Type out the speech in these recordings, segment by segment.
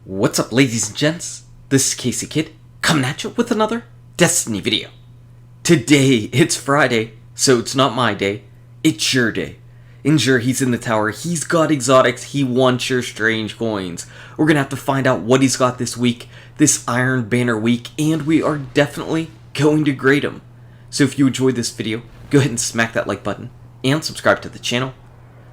What's up, ladies and gents? This is KSigKid coming at you with another Destiny video. Today, it's Friday, so it's not my day, it's your day. Injure, he's in the tower, he's got exotics, he wants your strange coins. We're gonna have to find out what he's got this week, this Iron Banner week, and we are definitely going to grade him. So if you enjoyed this video, go ahead and smack that like button, and subscribe to the channel.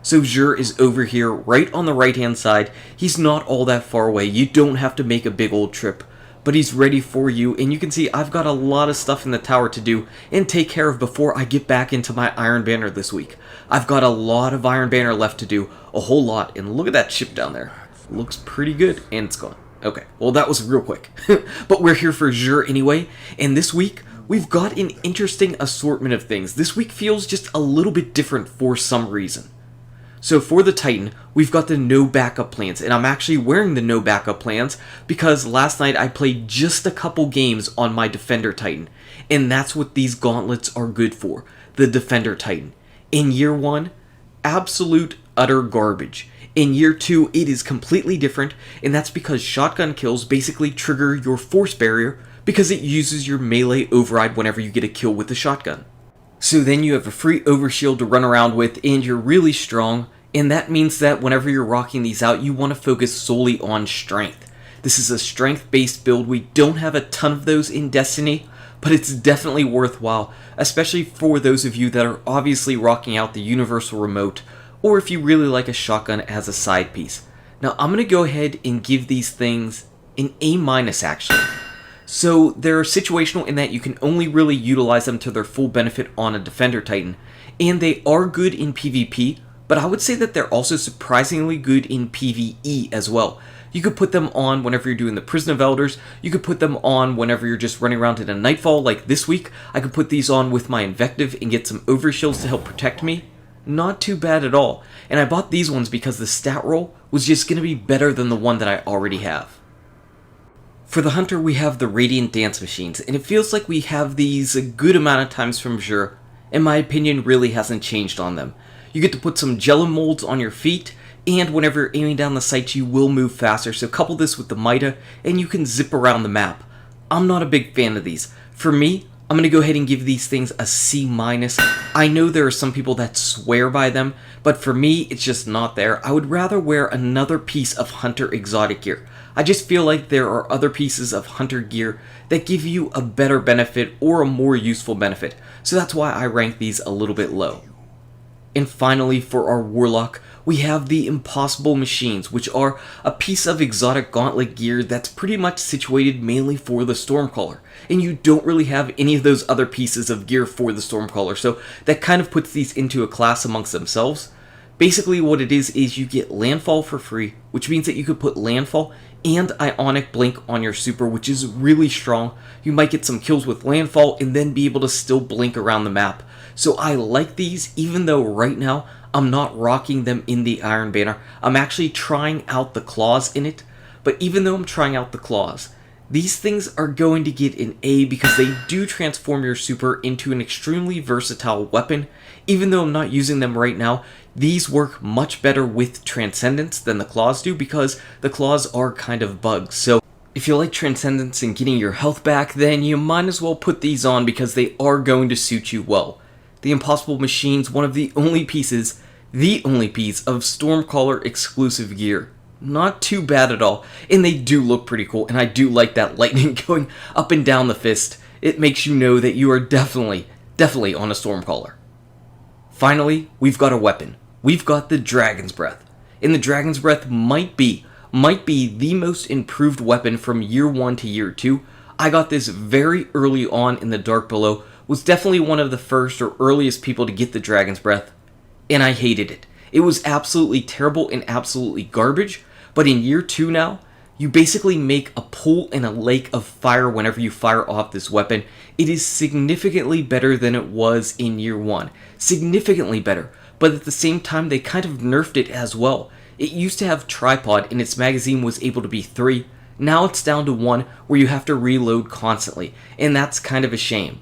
So Xur is over here, right on the right hand side. He's not all that far away, you don't have to make a big old trip. But he's ready for you, and you can see I've got a lot of stuff in the tower to do and take care of before I get back into my Iron Banner this week. I've got a lot of Iron Banner left to do, a whole lot, and look at that ship down there. Looks pretty good, and it's gone. Okay, well that was real quick. But we're here for Xur anyway, and this week we've got an interesting assortment of things. This week feels just a little bit different for some reason. So for the Titan, we've got the no backup plans, and I'm actually wearing the no backup plans because last night I played just a couple games on my Defender Titan, and that's what these gauntlets are good for, the Defender Titan. In year 1, absolute utter garbage. In year 2, it is completely different, and that's because shotgun kills basically trigger your force barrier because it uses your melee override whenever you get a kill with the shotgun. So then you have a free overshield to run around with, and you're really strong, and that means that whenever you're rocking these out, you want to focus solely on strength. This is a strength-based build. We don't have a ton of those in Destiny, but it's definitely worthwhile, especially for those of you that are obviously rocking out the universal remote, or if you really like a shotgun as a side piece. Now I'm going to go ahead and give these things an A- actually. So they're situational in that you can only really utilize them to their full benefit on a Defender Titan, and they are good in PvP, but I would say that they're also surprisingly good in PvE as well. You could put them on whenever you're doing the Prison of Elders, you could put them on whenever you're just running around in a Nightfall like this week. I could put these on with my Invective and get some overshields to help protect me. Not too bad at all, and I bought these ones because the stat roll was just going to be better than the one that I already have. For the Hunter, we have the Radiant Dance Machines, and it feels like we have these a good amount of times from Xur, and my opinion really hasn't changed on them. You get to put some jello molds on your feet, and whenever you're aiming down the sights, you will move faster, so couple this with the Mida, and you can zip around the map. I'm not a big fan of these. For me, I'm going to go ahead and give these things a C-. I know there are some people that swear by them, but for me, it's just not there. I would rather wear another piece of Hunter exotic gear. I just feel like there are other pieces of Hunter gear that give you a better benefit or a more useful benefit, so that's why I rank these a little bit low. And finally, for our Warlock, we have the Impossible Machines, which are a piece of exotic gauntlet gear that's pretty much situated mainly for the Stormcaller, and you don't really have any of those other pieces of gear for the Stormcaller, so that kind of puts these into a class amongst themselves. Basically what it is you get Landfall for free, which means that you could put Landfall and Ionic Blink on your super, which is really strong. You might get some kills with Landfall and then be able to still blink around the map. So I like these, even though right now I'm not rocking them in the Iron Banner. I'm actually trying out the claws in it, but even though I'm trying out the claws, these things are going to get an A because they do transform your super into an extremely versatile weapon. Even though I'm not using them right now, these work much better with Transcendence than the claws do because the claws are kind of bugs. So if you like Transcendence and getting your health back, then you might as well put these on because they are going to suit you well. The Impossible Machines, one of the only piece of Stormcaller exclusive gear. Not too bad at all, and they do look pretty cool, and I do like that lightning going up and down the fist. It makes you know that you are definitely on a Stormcaller. Finally, we've got a weapon. We've got the Dragon's Breath. And the Dragon's Breath might be the most improved weapon from year 1 to year 2. I got this very early on in the Dark Below, was definitely one of the first or earliest people to get the Dragon's Breath, and I hated it. It was absolutely terrible and absolutely garbage, but in year 2 now, you basically make a pool and a lake of fire whenever you fire off this weapon. It is significantly better than it was in year 1. Significantly better, but at the same time they kind of nerfed it as well. It used to have tripod and its magazine was able to be 3. Now it's down to 1 where you have to reload constantly, and that's kind of a shame.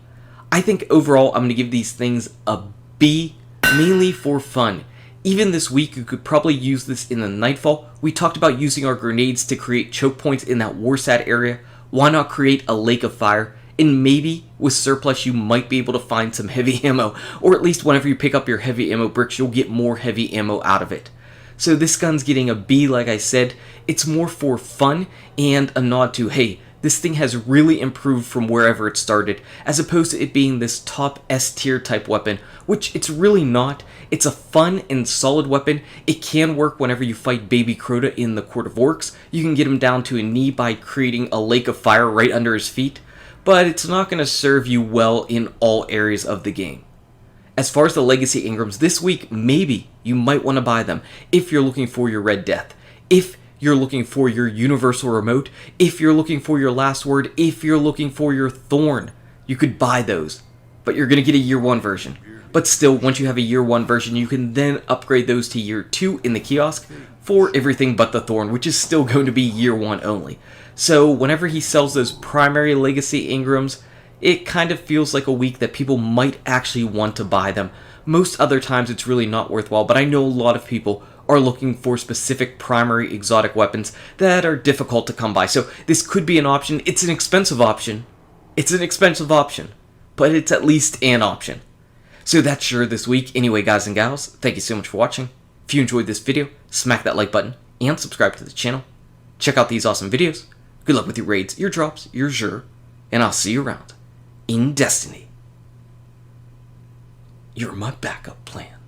I think overall I'm going to give these things a B, mainly for fun. Even this week, you could probably use this in the Nightfall. We talked about using our grenades to create choke points in that Warsat area. Why not create a lake of fire? And maybe with surplus, you might be able to find some heavy ammo, or at least whenever you pick up your heavy ammo bricks, you'll get more heavy ammo out of it. So this gun's getting a B, like I said. It's more for fun and a nod to, hey, this thing has really improved from wherever it started, as opposed to it being this top S tier type weapon, which it's really not. It's a fun and solid weapon. It can work whenever you fight Baby Crota in the Court of Orcs. You can get him down to a knee by creating a lake of fire right under his feet, but it's not going to serve you well in all areas of the game. As far as the Legacy Ingrams, this week, maybe you might want to buy them if you're looking for your Red Death, if you're looking for your Universal Remote, if you're looking for your Last Word, if you're looking for your Thorn. You could buy those, but you're going to get a Year 1 version. But still, once you have a Year 1 version, you can then upgrade those to Year 2 in the kiosk for everything but the Thorn, which is still going to be Year 1 only. So whenever he sells those primary Legacy Ingrams, it kind of feels like a week that people might actually want to buy them. Most other times it's really not worthwhile, but I know a lot of people are looking for specific primary exotic weapons that are difficult to come by. So this could be an option. It's an expensive option. It's an expensive option, but it's at least an option. So that's sure this week. Anyway, guys and gals, thank you so much for watching. If you enjoyed this video, smack that like button and subscribe to the channel. Check out these awesome videos. Good luck with your raids, your drops, your Xur, and I'll see you around in Destiny. You're my backup plan.